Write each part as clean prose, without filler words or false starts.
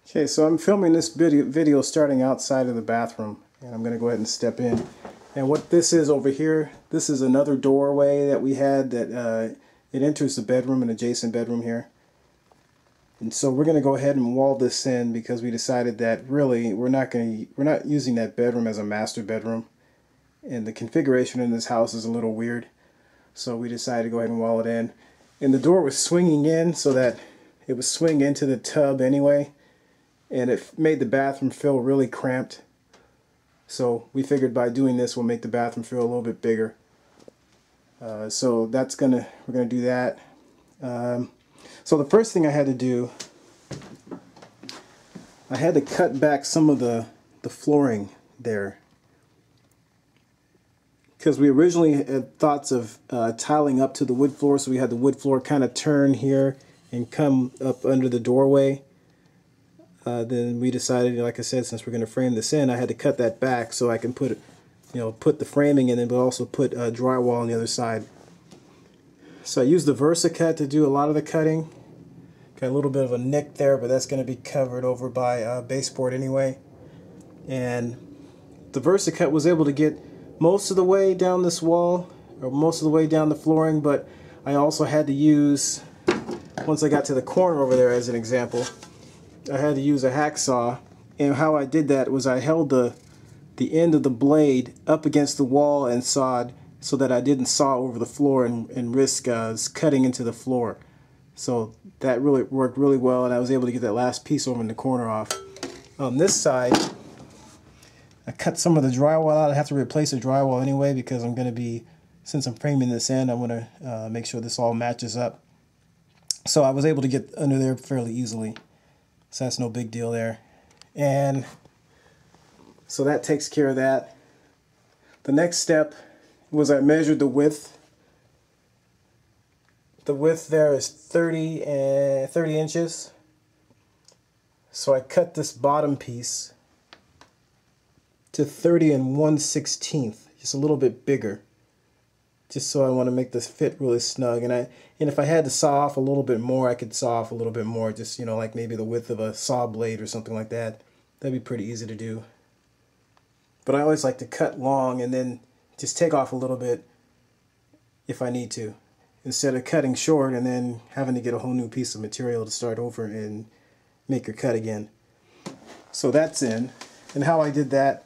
Okay, so I'm filming this video starting outside of the bathroom, and I'm going to go ahead and step in. And what this is over here, this is another doorway that we had that it enters the bedroom, an adjacent bedroom here. And so we're going to go ahead and wall this in because we decided that really we're not using that bedroom as a master bedroom, and the configuration in this house is a little weird. So we decided to go ahead and wall it in. And the door was swinging in so that it would swing into the tub anyway. And it made the bathroom feel really cramped. So we figured by doing this we'll make the bathroom feel a little bit bigger. So we're gonna do that. So the first thing I had to do, I had to cut back some of the flooring there, because we originally had thoughts of tiling up to the wood floor, so we had the wood floor kind of turn here and come up under the doorway. Then we decided, like I said, since we're going to frame this in, I had to cut that back so I can put the framing in, but also put drywall on the other side. So I used the VersaCut to do a lot of the cutting. Got a little bit of a nick there, but that's going to be covered over by baseboard anyway. And the VersaCut was able to get most of the way down this wall, or most of the way down the flooring, but I also had to use, once I got to the corner over there as an example, I had to use a hacksaw. And how I did that was I held the end of the blade up against the wall and sawed so that I didn't saw over the floor and risk cutting into the floor. So that really worked really well, and I was able to get that last piece over in the corner off. On this side, I cut some of the drywall out. I have to replace the drywall anyway because I'm going to be, since I'm framing this in, I'm going to make sure this all matches up. So I was able to get under there fairly easily. So that's no big deal there. And so that takes care of that. The next step was I measured the width. The width there is 30 inches. So I cut this bottom piece to 30 1/16, just a little bit bigger. Just so I want to make this fit really snug. And if I had to saw off a little bit more, I could saw off a little bit more, just, like maybe the width of a saw blade or something like that. That'd be pretty easy to do. But I always like to cut long and then just take off a little bit if I need to, instead of cutting short and then having to get a whole new piece of material to start over and make your cut again. So that's in. And how I did that,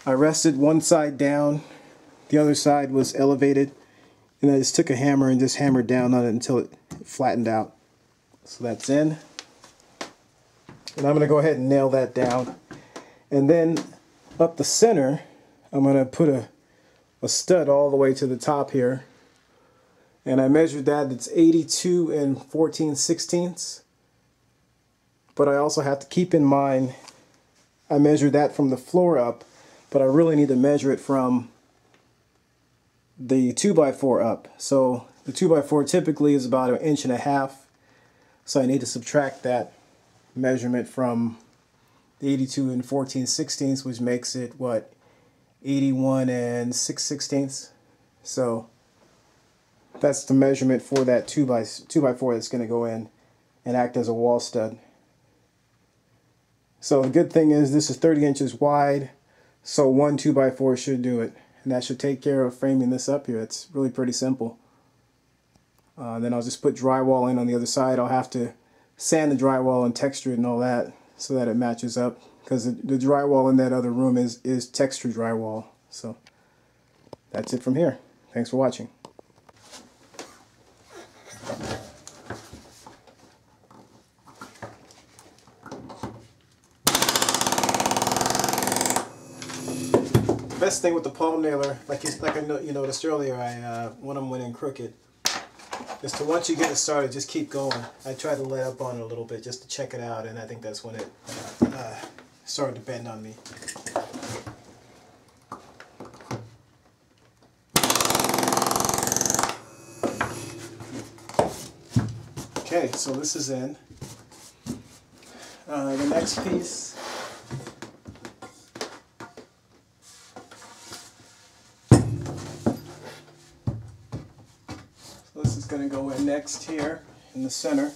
I rested one side down, the other side was elevated, and I just took a hammer and just hammered down on it until it flattened out. So that's in. And I'm going to go ahead and nail that down. And then up the center, I'm going to put a stud all the way to the top here. And I measured that, it's 82 14/16. But I also have to keep in mind, I measured that from the floor up, but I really need to measure it from the 2x4 up. So the 2x4 typically is about 1.5 inches. So I need to subtract that measurement from the 82 14/16, which makes it what, 81 6/16. So that's the measurement for that 2x4 that's going to go in and act as a wall stud. So the good thing is this is 30 inches wide, so one 2x4 should do it. And that should take care of framing this up here. It's really pretty simple. Then I'll just put drywall in on the other side. I'll have to sand the drywall and texture it and all that so that it matches up, because the drywall in that other room is texture drywall. So that's it from here. Thanks for watching. Best thing with the palm nailer, like you noticed earlier, one of them went in crooked, is to, once you get it started, just keep going. I tried to lay up on it a little bit just to check it out, and I think that's when it started to bend on me. Okay, so this is in. The next piece, this is going to go in next here in the center.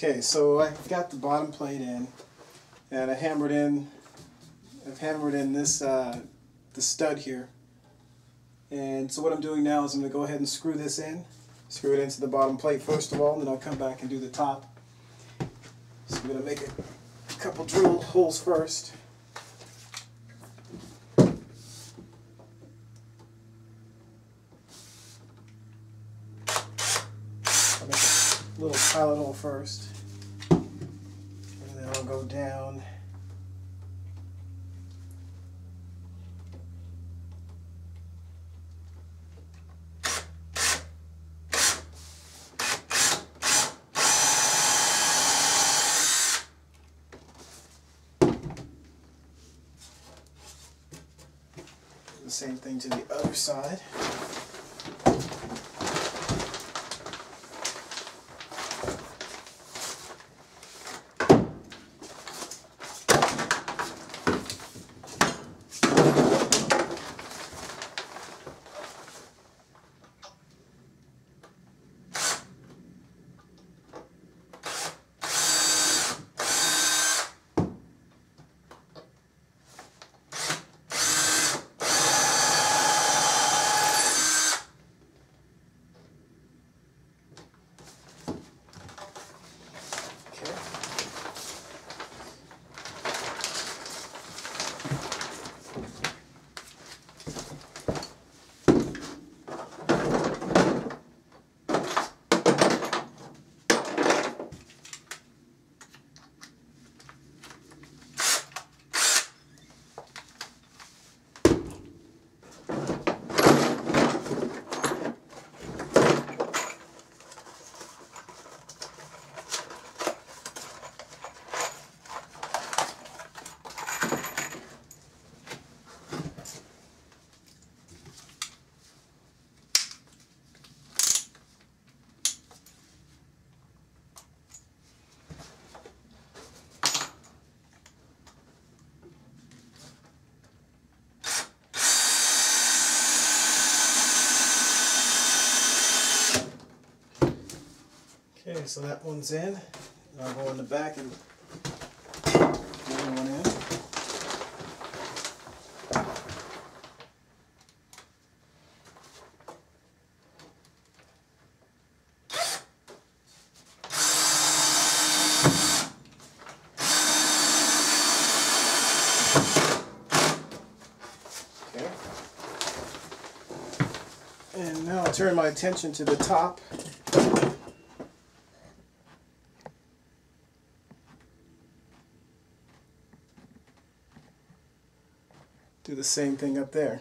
Okay, so I've got the bottom plate in, and I've hammered in this the stud here. And so what I'm doing now is I'm going to go ahead and screw this in. Screw it into the bottom plate first of all, and then I'll come back and do the top. So I'm going to make a couple drill holes first. I'll make a little pilot hole first, and then I'll go down. The same thing to the other side. Okay, so that one's in. And I'll go in the back and another one in. Okay. And now I'll turn my attention to the top. Do the same thing up there.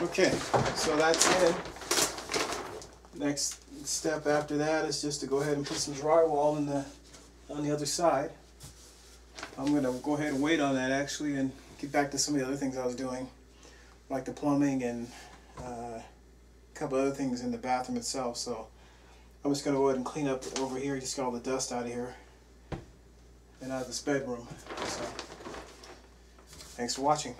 Okay, so that's in. Next step after that is just to go ahead and put some drywall on the other side. I'm going to go ahead and wait on that actually and get back to some of the other things I was doing, like the plumbing and a couple other things in the bathroom itself. So I'm just going to go ahead and clean up over here, just get all the dust out of here and out of this bedroom. So thanks for watching.